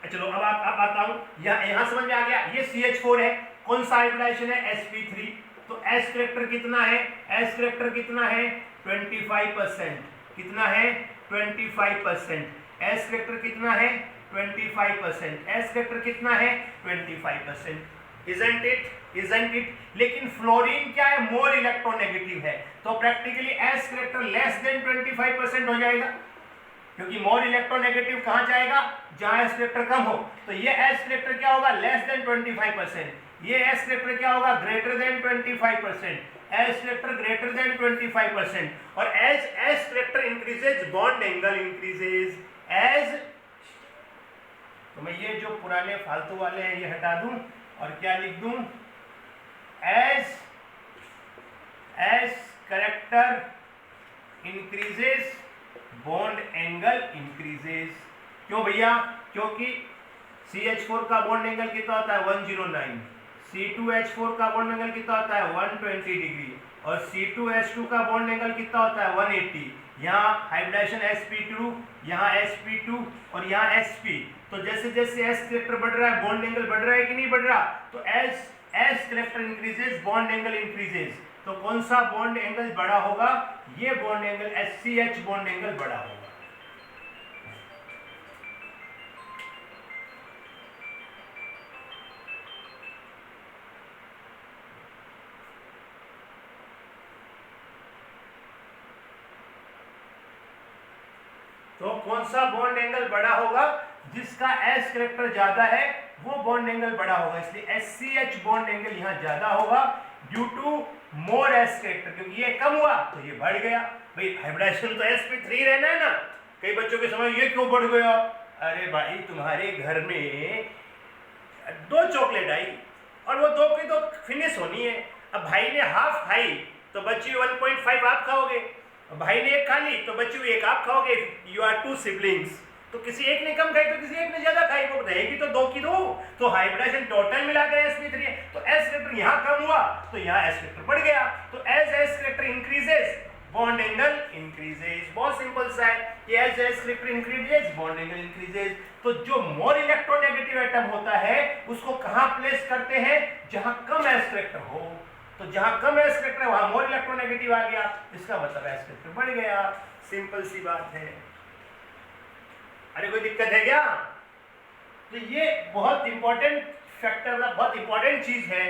चलो अब आप आता हूं, यहां समझ में आ गया। ये CH4 है, कौन सा हाइब्रिडाइजेशन है, sp3। तो s करेक्टर कितना है, s करेक्टर कितना है 25%, कितना है 25%। s करेक्टर कितना है 25%, s करेक्टर कितना है 25%। Isn't it. लेकिन फ्लोरीन क्या है, मोर इलेक्ट्रोनेगेटिव है, तो practically s character less than 25% हो जाएगा, क्योंकि मोर इलेक्ट्रोनेगेटिव कहां जाएगा, जहां s करेक्टर कम हो। तो ये s करेक्टर क्या होगा, लेस देन 25%। ये s करेक्टर क्या होगा, greater than 25%। s character greater than 25%। और as s character increases bond angle increases as. तो मैं ये जो पुराने फालतू वाले हैं ये हटा दूं और क्या लिख दूं, as s character increases bond angle increases. क्यों भैया, क्योंकि CH4 का बॉन्ड एंगल कितना होता है 109, C2H4 का बॉन्ड एंगल कितना होता है 120 डिग्री, और C2H2 का बॉन्ड एंगल कितना होता है 180। यहाँ हाइब्रिडाइजेशन sp2, यहाँ sp2 और यहाँ sp। तो जैसे जैसे s करेक्टर बढ़ रहा है बॉन्ड एंगल बढ़ रहा है कि नहीं बढ़ रहा, तो s character increases bond angle increases. तो कौन सा बॉन्ड एंगल बड़ा होगा, ये bond angle SCH bond angle बड़ा होगा। तो कौन सा बॉन्ड एंगल बड़ा होगा, जिसका s करेक्टर ज्यादा है वो बॉन्ड एंगल बड़ा होगा, इसलिए SCH बॉन्ड एंगल यहां ज्यादा होगा due to more s character, क्योंकि ये कम हुआ तो ये बढ़ गया। भाई हाइब्रिडाइजेशन तो sp3 रहना है ना। कई बच्चों के समझ ये क्यों बढ़ गया, अरे भाई तुम्हारे घर में 2 चॉकलेट आई और वो 2 की तो फिनिश होनी है। अब भाई ने हाफ खाई तो बच्ची 1.5 आप खाओगे, भाई ने 1 खा ली तो बच्ची 1 आप खाओगे। यू आर 2 सिबलिंग्स, तो किसी एक ने कम खाई तो किसी एक ने ज्यादा खाई, वो रहेगी तो 2 की 2। तो हाइब्रिडाइजेशन टोटल मिलाकर sp3 है, तो s करेक्टर यहाँ कम हुआ तो यहाँ s करेक्टर बढ़ गया। तो as s character increases bond angle increases. बहुत सिंपल सा है कि as s character increases bond angle increases. तो जो मोर इलेक्ट्रोनेगेटिव एटम होता है उसको कहाँ प्लेस करते हैं, जहां कम s करेक्टर हो। तो जहां कम s करेक्टर है वहां मोर इलेक्ट्रोनेगेटिव आ गया, इसका मतलब s करेक्टर बढ़ गया। सिंपल सी बात है। अरे कोई दिक्कत है क्या? तो ये बहुत इंपॉर्टेंट फैक्टर, बहुत इंपॉर्टेंट चीज है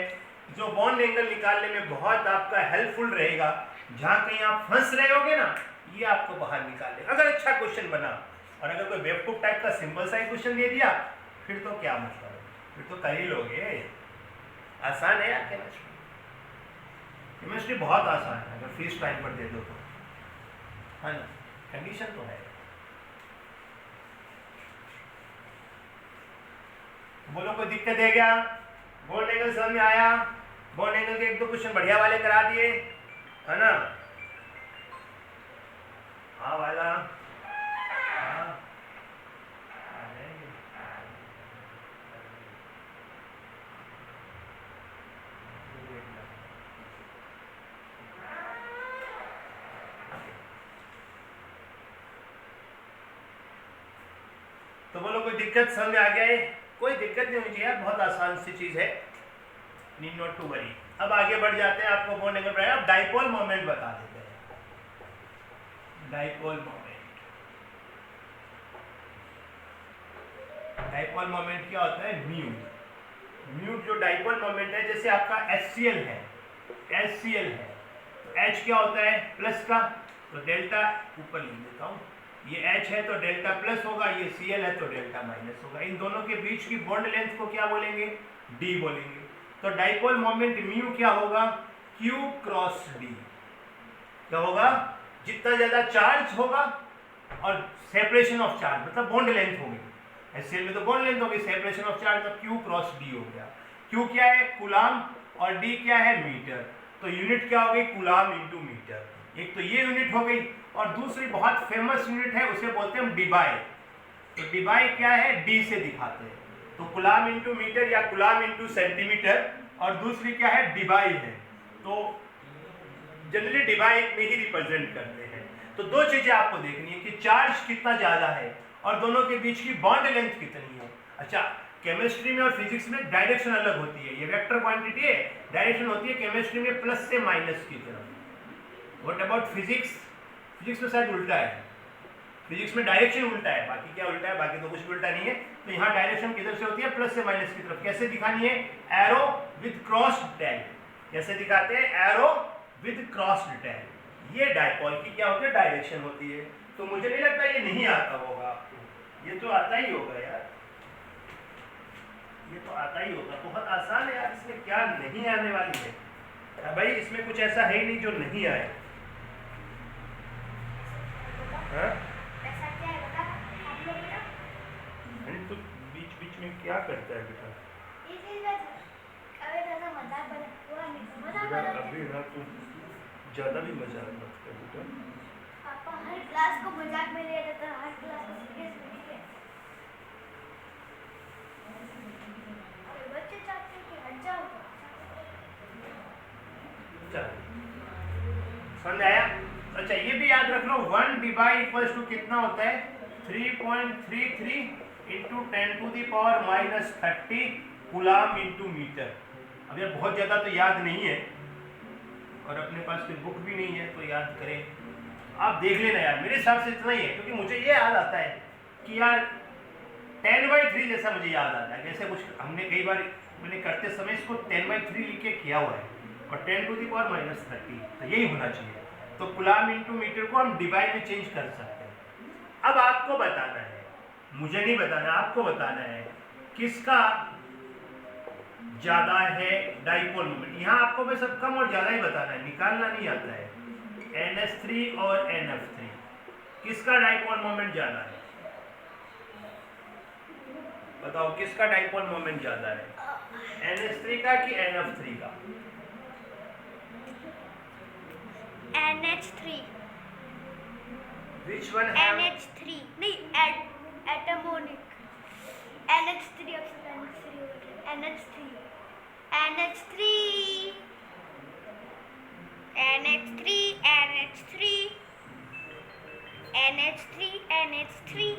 जो बॉन्ड एंगल निकालने में बहुत आपका हेल्पफुल रहेगा। जहां कहीं आप फंस रहे होगे ना, ये आपको बाहर निकाले अगर अच्छा क्वेश्चन बना। और अगर कोई बेवकूफ टाइप का सिंपल सा ही क्वेश्चन दे दिया फिर तो क्या मतलब, फिर तो कर ही लोगे। आसान है यार केमिस्ट्री, केमिस्ट्री बहुत आसान है अगर फीस टाइम पर दे दो तो, है ना। कंडीशन तो है। बोलो कोई दिक्कत है क्या? बॉन्ड एंगल समझ में आया? बॉन्ड एंगल के 1-2 क्वेश्चन बढ़िया वाले करा दिए, है ना। हाँ वाला, हाँ तो बोलो कोई दिक्कत समझ में आ गया है? कोई दिक्कत नहीं होनी चाहिए, बहुत आसान सी चीज है, नीड नॉट टू वरी। अब आगे बढ़ जाते हैं, आपको बॉन्ड एंगल बढ़ाया। अब डाइपोल मोमेंट बता देते हैं। डाइपोल मोमेंट, डाइपोल मोमेंट क्या होता है, म्यू। म्यू जो डाइपोल मोमेंट है, जैसे आपका HCl है, HCl है तो H क्या होता है प्लस का, तो डेल्टा ऊपर लिख देता हूँ, ये H है तो डेल्टा प्लस होगा, ये Cl है तो डेल्टा माइनस होगा। इन दोनों के बीच की बॉन्ड लेंथ को क्या बोलेंगे, D बोलेंगे। तो डाइपोल मोमेंट म्यू क्या होगा, Q क्रॉस D। क्या होगा, जितना ज्यादा चार्ज होगा और सेपरेशन ऑफ चार्ज मतलब बॉन्ड लेंथ होगी, HCl में तो बॉन्ड लेंथ होगी, सेपरेशन ऑफ चार्ज तो Q क्रॉस D हो गया। Q क्या है, कूलाम, और D क्या है, मीटर। तो यूनिट क्या होगी, कूलाम इंटू मीटर। एक तो ये यूनिट हो गई, और दूसरी बहुत फेमस यूनिट है, उसे बोलते हैं हम डिबाई। तो डिबाई क्या है, डी से दिखाते हैं, तो कुलाम इंटू मीटर या कुलाम इंटू सेंटीमीटर, और दूसरी क्या है, डिबाई है। तो जनरली डिबाई में ही रिप्रेजेंट करते हैं। तो दो चीजें आपको देखनी है कि चार्ज कितना ज्यादा है और दोनों के बीच की बॉन्ड लेंथ कितनी है। अच्छा, केमिस्ट्री में और फिजिक्स में डायरेक्शन अलग होती है, ये वेक्टर क्वांटिटी है, डायरेक्शन होती है केमिस्ट्री में प्लस से माइनस की तरफ। What about physics? फिजिक्स में शायद उल्टा है, फिजिक्स में डायरेक्शन उल्टा है, बाकी क्या उल्टा है, बाकी तो कुछ उल्टा नहीं है। तो यहाँ डायरेक्शन किधर से होती है, प्लस से माइनस की तरफ। कैसे दिखानी है, एरो विद क्रॉस्ड टैग। कैसे दिखाते हैं, एरो विद क्रॉस्ड टैग। ये डायपोल की क्या होती है, डायरेक्शन होती है। तो मुझे नहीं लगता ये नहीं आता होगा आपको, ये तो आता ही होगा यार, ये तो आता ही होगा, बहुत आसान है यार, इसमें क्या नहीं आने वाली है भाई, इसमें कुछ ऐसा है ही नहीं जो नहीं आए। हाँ? ऐसा क्या है बता आप लोग बेटा? तो बीच बीच में क्या करता है बेटा? ये चीज का अबे दादा मजाक बना हुआ नहीं, मजाक बना। अभी ना तू ज्यादा भी मजाक मत कर बेटा। पापा हर क्लास को मजाक में ले लेता, हर क्लास को सीरियस में नहीं ले। अरे बच्चे चाहते हैं कि हट जाओ। चल समझ आया? अच्छा, ये भी याद रख लो, 1 डिवाइड इक्वल्स टू कितना होता है, 3.33 इंटू 10⁻⁻30 कूलाम इंटू मीटर। अब यार बहुत ज़्यादा तो याद नहीं है, और अपने पास कोई बुक भी नहीं है, तो याद करें आप, देख लेना यार, मेरे हिसाब से इतना ही है, क्योंकि मुझे ये याद आता है कि यार 10/3 जैसा मुझे याद आता है, जैसे कुछ हमने कई बार मैंने करते समय इसको 10/3 लिख के किया हुआ है, और 10⁻⁻30, तो यही होना चाहिए। तो कूलाम इंटू मीटर को हम डिवाइड में चेंज कर सकते हैं। अब आपको बताना है, मुझे नहीं बताना, आपको बताना है किसका ज्यादा है डाइपोल मोमेंट। यहाँ आपको बस सब कम और ज्यादा ही बताना है, निकालना नहीं आता है। NH3 और NF3 किसका डाइपोल मोमेंट ज्यादा है, बताओ किसका डाइपोल मोमेंट ज्यादा है, NH3 का कि NF3 का? NH3। Which one have? NH3 नहीं, एटमोनिक। NH3 option NH3 NH3 NH3 NH3 NH3 NH3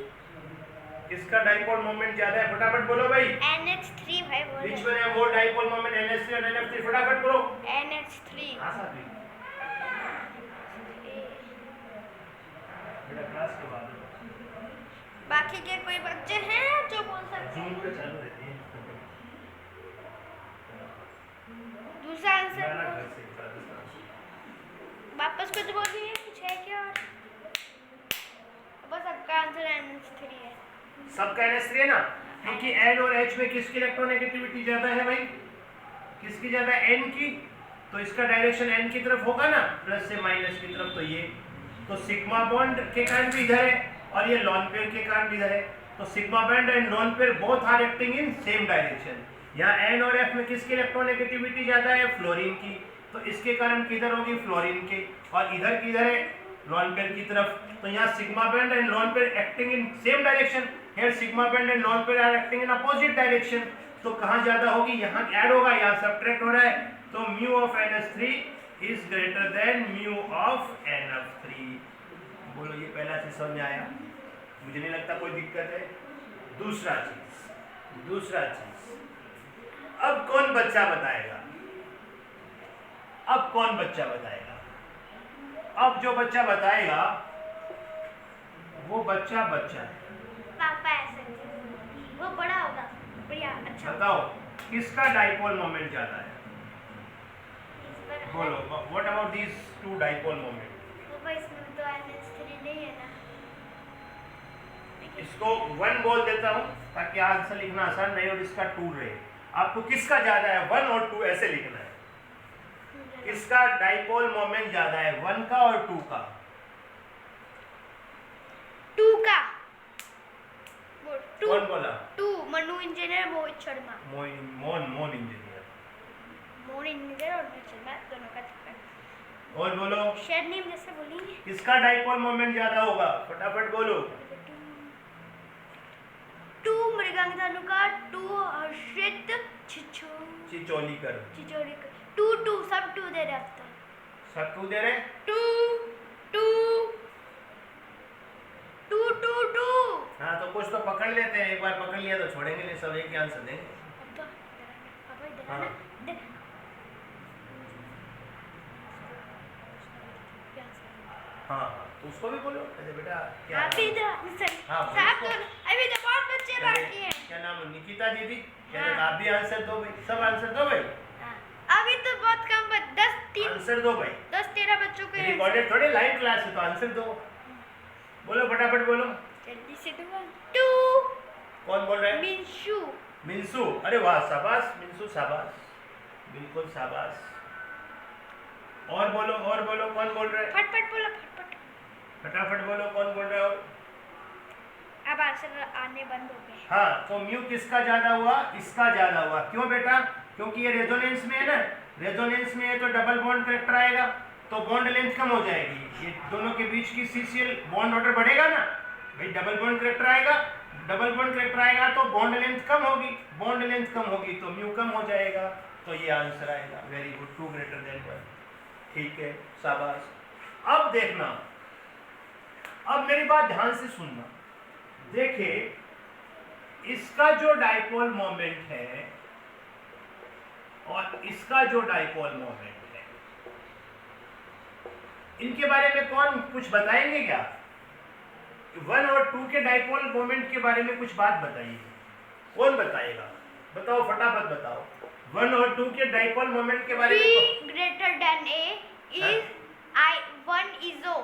किसका डाइपोल मोमेंट ज्यादा है, फटाफट बोलो भाई। NH3 भाई बोलो। Which one have more dipole moment, NH3 और NF3? फटाफट बोलो। NH3। हाँ साथी, बेटा क्लास के बाद बाकी के कोई बच्चे हैं जो बोल सकते जूम हैं? पे चालू रहती है। दूसरा आंसर गाना घर से बता वापस कुछ बोल रही है, कुछ है क्या? और बस सबका आंसर NH3 है। सबका NH3 है ना, क्योंकि N और H में किसकी इलेक्ट्रोनेगेटिविटी ज्यादा है भाई, किसकी ज्यादा है, N की। तो इसका डायरेक्शन N की तरफ होगा ना, प्लस से माइनस की तरफ। तो ये तो सिग्मा बॉन्ड के कारण भी इधर है, और ये लॉन पेयर के कारण भी इधर है। तो sigma bond and lone pair both are acting in same direction. यहाँ N और F में किसकी इलेक्ट्रोनेगेटिविटी ज्यादा है, फ्लोरीन की। तो इसके कारण किधर होगी, फ्लोरीन के, और इधर किधर है, लॉन पेयर की तरफ। तो यहाँ sigma bond and lone pair acting in same direction, here sigma bond and lone pair are acting in opposite direction. तो कहाँ ज्यादा होगी, यहाँ ऐड होगा, यहाँ सब्ट्रैक्ट हो रहा है। तो mu of NH3 is greater than mu of NF3। बोलो, ये पहला चीज समझ में आया, मुझे नहीं लगता कोई दिक्कत है। दूसरा चीज, अब कौन बच्चा बताएगा, अब कौन बच्चा बताएगा? अब जो बच्चा बताएगा वो बच्चा है। पापा ऐसे वो बड़ा होगा, बढ़िया अच्छा। बताओ किसका डाइपोल मोमेंट ज्यादा है, बोलो। What about these two dipole moment? पापा इसमें तो NH3 नहीं है ना। इसको 1 बोल देता हूं ताकि आंसर लिखना आसान रहे, और इसका 2 रहे। आपको किसका ज्यादा है, 1 और 2 ऐसे लिखना है। किसका डाइपोल मोमेंट ज्यादा है, 1 का और 2 का? 2 का। कौन बोला? 2 मनु इंजीनियर, मोहित शर्मा। मोन इंजीनियर। मोन इंजीनियर और मोहित शर्मा दोनों का चक्कर। और बोलो शेड नेम जैसे बोलेंगे। किसका डाइपोल मोमेंट ज्यादा होगा, फटाफट बोलो। 2 मृगांक का, 2 हर्षित चिचोलीकर 2 सब 2 दे रहे अब तो। सब 2 दे रहे 2 हाँ, तो कुछ तो पकड़ लेते हैं, एक बार पकड़ लिया तो छोड़ेंगे नहीं, सब एक ही आंसर देंगे। हाँ। हाँ, तो उसको भी बोलो अरे बेटा क्या अभी नाम? तो हाँ, बोलो साहब उसको। तो अभी तो बहुत बच्चे क्या बाकी हैं। क्या नाम है, निकिता दीदी? क्या हाँ। आप भी आंसर दो भाई, सब आंसर दो भाई, हाँ, अभी तो बहुत कम आंसर दो भाई। 10-13 बच्चों के रिकॉर्डेड थोड़े, लाइव क्लास है तो आंसर दो। बोलो फटाफट बोलो। जल्दी से दो। 2 कौन बोल रहा है? मिंशु। मिंसू, अरे वाह शाबाश मिंसू, शाबाश, बिल्कुल शाबाश। और बोलो कौन बोल रहा है? फटफट बोलो फटफट। फटाफट बोलो कौन बोल रहा है? और अब आंसर आने बंद हो गए। हाँ, तो म्यू किसका ज्यादा हुआ? इसका ज्यादा हुआ। क्यों बेटा? क्योंकि ये रेजोनेंस में है ना, रेजोनेंस में है तो डबल बॉन्ड करेक्टर आएगा, तो बॉन्ड लेंथ कम हो जाएगी, ये दोनों के बीच की सीसीएल बॉन्ड ऑर्डर बढ़ेगा ना भाई, डबल बॉन्ड करेक्टर आएगा, डबल बॉन्ड करेक्टर आएगा तो बॉन्ड लेंथ कम होगी, बॉन्ड लेंथ कम होगी तो म्यू कम हो जाएगा, तो ये आंसर आएगा। Very good, 2 greater than 1। ठीक है, शाबाश। अब देखना, अब मेरी बात ध्यान से सुनना। देखिए, इसका जो डाइपोल मोमेंट है और इसका जो डाइपोल मोमेंट है, इनके बारे में कौन कुछ बताएंगे क्या? 1 और 2 के डाइपोल मोमेंट के बारे में कुछ बात बताइए, कौन बताएगा? बताओ फटाफट बताओ, 1 और 2 के डाइपोल मोमेंट के बारे में। B greater than A is I 1 is O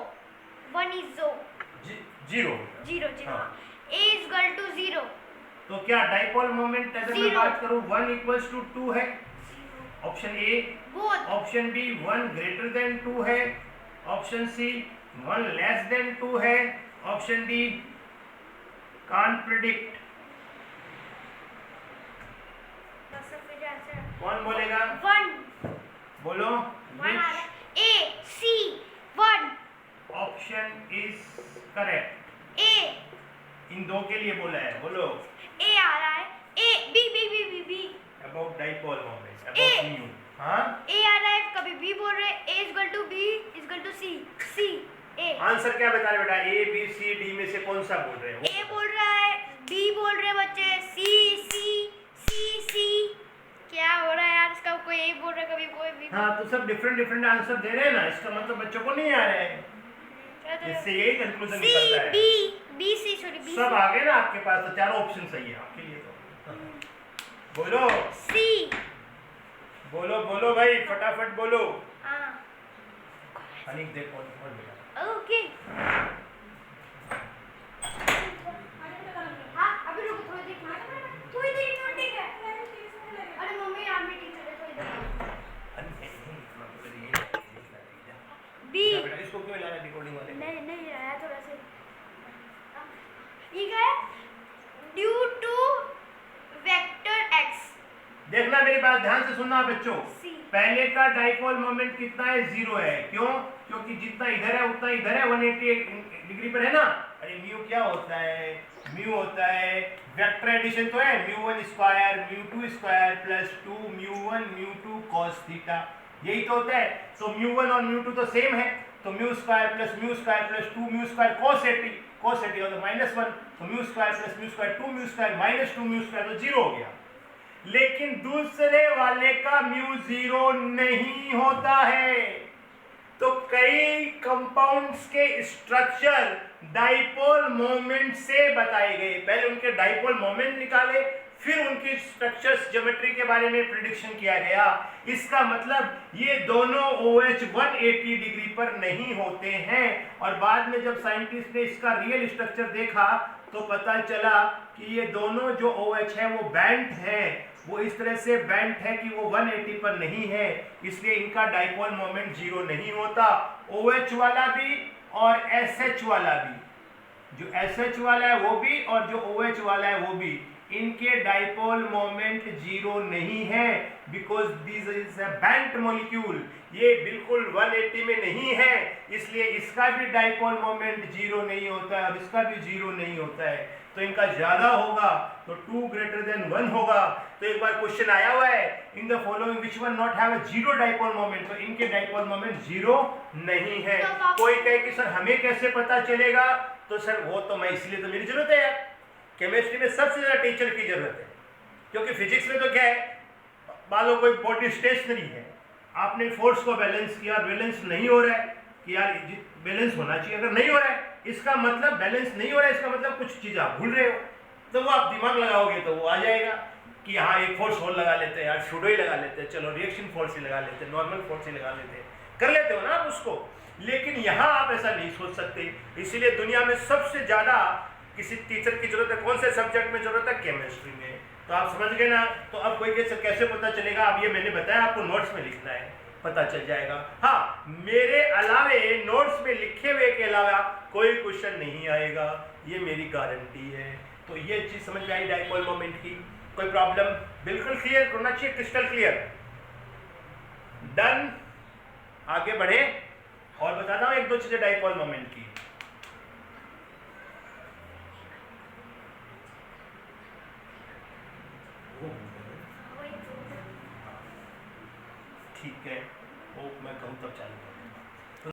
0 0 हाँ। A is equal to 0। तो क्या डाइपोल मोमेंट अगर मैं 0 बात करूं 1 इक्वल्स टू 2 है, option A, both option B 1 greater than 2 है, ऑप्शन सी 1 लेस देन 2 है, ऑप्शन डी कांट प्रेडिक्ट। कौन बोलेगा? 1 बोलो। 1 आ रहा है। A C 1 option is correct. A इन दो के लिए बोला है, बोलो। A आ रहा है। A B B B B B about dipole moment, A about mu. हाँ, A आ रहा है, कभी B बोल रहे हैं। A is equal to B is equal to C C A answer क्या बता रहे बेटा? ए बी सी डी में से कौन सा बोल रहे हो? A बोल रहा है, B बोल रहे हैं बच्चे, C C C क्या हो रहा है यार, इसका कोई A बोल रहा है, कभी कोई B। हाँ, तो सब डिफरेंट आंसर दे रहे हैं ना, इसका मतलब बच्चों को नहीं आ रहा है, इससे यही कंक्लूजन C निकलता है। B C सॉरी B सब आ गए ना आपके पास, तो चारों ऑप्शन सही है आपके लिए तो। बोलो C बोलो भाई, फटाफट बोलो। हाँ अनिक देख कौन बोला। ओके। हाँ अभी रुको, थोड़ी देर ठीक है। अरे मम्मी यार मीटिंग चल रही है, बी बेटा इसको क्यों ला रहा है रिकॉर्डिंग वाले? नहीं आया थोड़ा सा ये है ड्यू टू वेक्टर x। देखना, मेरी बात ध्यान से सुनना बच्चों। C पहले का डाइपोल मोमेंट कितना है? 0 है। क्यों? क्योंकि जितना इधर है उतना इधर है, 180 डिग्री पर है ना। अरे म्यू क्या होता है? म्यू होता है वेक्टर एडिशन तो है, μ1 square μ2 square plus 2 μ1 μ2 cos theta, यही तो होता है। तो μ1 और μ2 तो सेम है, तो μ स्क्वायर प्लस 2 μ स्क्वायर cos 80 हो तो -1, तो μ square plus μ square 2 μ square minus 2 μ square तो 0 हो गया। लेकिन दूसरे वाले का म्यू 0 नहीं होता है। तो कई कंपाउंड्स के स्ट्रक्चर डाइपोल मोमेंट से बताए गए। पहले उनके डाइपोल मोमेंट निकाले, फिर उनकी स्ट्रक्चर्स ज्योमेट्री के बारे में प्रिडिक्शन किया गया। इसका मतलब ये दोनों OH 180 डिग्री पर नहीं होते हैं। और बाद में जब साइंटिस्ट ने इसका रियल स्ट्रक्चर देखा तो पता चला कि ये दोनों जो OH है वो बैंट है, वो इस तरह से बैंट है कि वो 180 पर नहीं है, इसलिए इनका डाइपोल मोमेंट 0 नहीं होता। OH वाला भी और SH वाला भी, जो SH वाला है वो भी और जो OH वाला है वो भी, इनके डाइपोल मोमेंट 0 नहीं है, because this is a बैंट molecule. ये बिल्कुल 180 में नहीं है, इसलिए इसका भी डाइपोल मोमेंट जीरो नहीं होता है और इसका भी जीरो नहीं होता है। तो इनका ज्यादा होगा तो 2 greater than 1 होगा। तो एक बार क्वेश्चन आया हुआ है, in the following which one not have a zero dipole moment, तो इनके डाइपोल मोमेंट जीरो नहीं है। कोई कहे कि सर हमें कैसे पता चलेगा, तो सर वो तो मैं इसलिए तो मेरी जरूरत है यार, केमिस्ट्री में सबसे ज्यादा टीचर की जरूरत है, क्योंकि फिजिक्स में तो क्या है, मान लो कोई बॉडी स्टेशनरी है, आपने फोर्स को बैलेंस किया, बैलेंस नहीं हो रहा है कि यार बैलेंस होना चाहिए, अगर नहीं हो रहा है इसका मतलब बैलेंस नहीं हो रहा है, इसका मतलब कुछ चीज आप भूल रहे हो, तो वो आप दिमाग लगाओगे तो वो आ जाएगा कि यहाँ एक फोर्स और लगा लेते हैं यार, शूडो ही लगा लेते हैं, चलो रिएक्शन फोर्स ही लगा लेते हैं, नॉर्मल फोर्स ही लगा लेते हैं, कर लेते हो ना आप उसको। लेकिन यहाँ आप ऐसा नहीं सोच सकते, इसीलिए दुनिया में सबसे ज्यादा किसी टीचर की जरूरत है, कौन से सब्जेक्ट में जरूरत है, केमिस्ट्री में। तो आप समझ गए ना। तो अब कोई कैसे पता चलेगा, अब ये मैंने बताया आपको नोट्स में लिखना है, पता चल जाएगा। हाँ, मेरे अलावे नोट्स में लिखे हुए के अलावा कोई क्वेश्चन नहीं आएगा, ये मेरी गारंटी है। तो ये चीज समझ में आई डाइपोल मोमेंट की, कोई प्रॉब्लम? बिल्कुल क्लियर होना चाहिए, क्रिस्टल क्लियर। डन, आगे बढ़े और बताता हूं एक दो चीजें डाइपोल मोमेंट की। ठीक है, वो मैं कहूँ तब चालू करूँ।